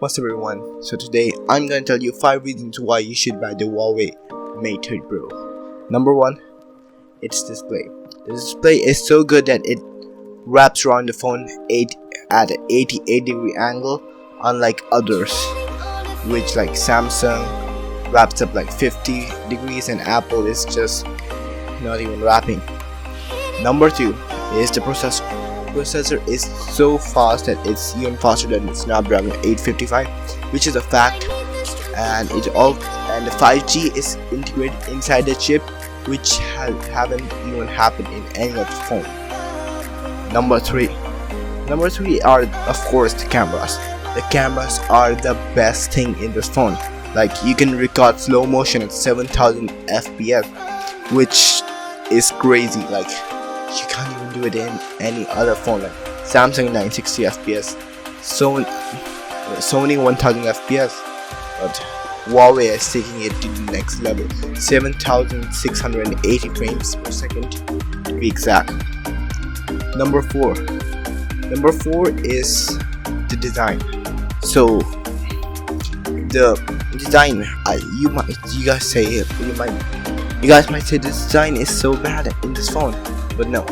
What's up everyone? So today I'm gonna tell you 5 reasons why you should buy the Huawei Mate 30 Pro. Number 1, its display. The display is so good that it wraps around the phone at an 88-degree angle, unlike others, which like Samsung wraps up like 50 degrees and Apple is just not even wrapping. Number 2 is the processor. The processor is so fast that it's even faster than the Snapdragon 855, which is a fact, and the 5G is integrated inside the chip, which haven't even happened in any other phone. Number 3 are of course the cameras. The cameras are the best thing in this phone. Like, you can record slow motion at 7000 fps, which is crazy. Like, you can't even do it in any other phone. Like Samsung 960 fps, Sony 1000 fps, but Huawei is taking it to the next level, 7680 frames per second to be exact. Number 4 is the design. So the design, you guys might say the design is so bad in this phone, but no,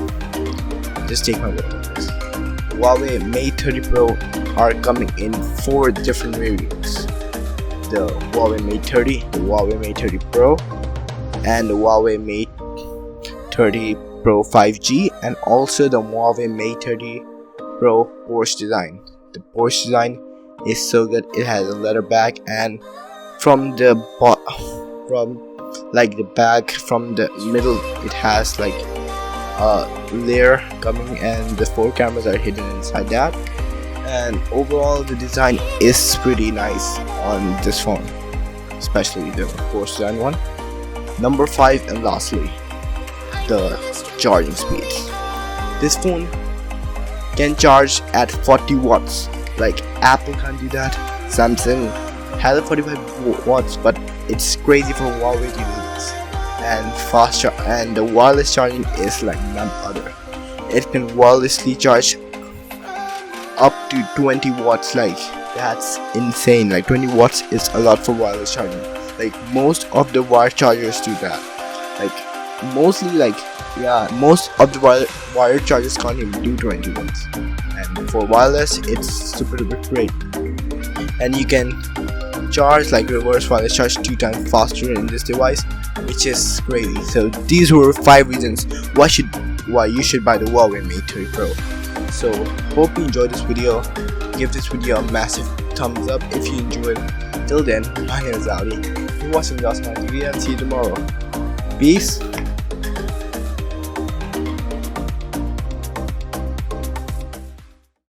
just take my word on this. Huawei Mate 30 Pro are coming in 4 different variants: the Huawei Mate 30, the Huawei Mate 30 Pro, and the Huawei Mate 30 Pro 5G, and also the Huawei Mate 30 Pro Porsche design. The Porsche design is so good. It has a leather bag, and from the middle it has like a layer coming, and the 4 cameras are hidden inside that. And overall the design is pretty nice on this phone, especially the Porsche design one. Number 5, and lastly, the charging speed. This phone can charge at 40 watts. Like, Apple can't do that. Samsung has a 45 watts, but it's crazy for Huawei to do this. And the wireless charging is like none other. It can wirelessly charge up to 20 watts. Like, that's insane. Like, 20 watts is a lot for wireless charging. Like, most of the wire chargers do that. Like, most of the wire chargers can't even do 20 watts. And for wireless, it's super great. And you can charge like reverse wireless charge 2 times faster in this device, which is crazy. So these were 5 reasons why you should buy the Huawei Mate 30 Pro. So hope you enjoyed this video. Give this video a massive thumbs up if you enjoyed. Till then, my name is Ali. You're watching Awesomeness TV, and see you tomorrow. Peace.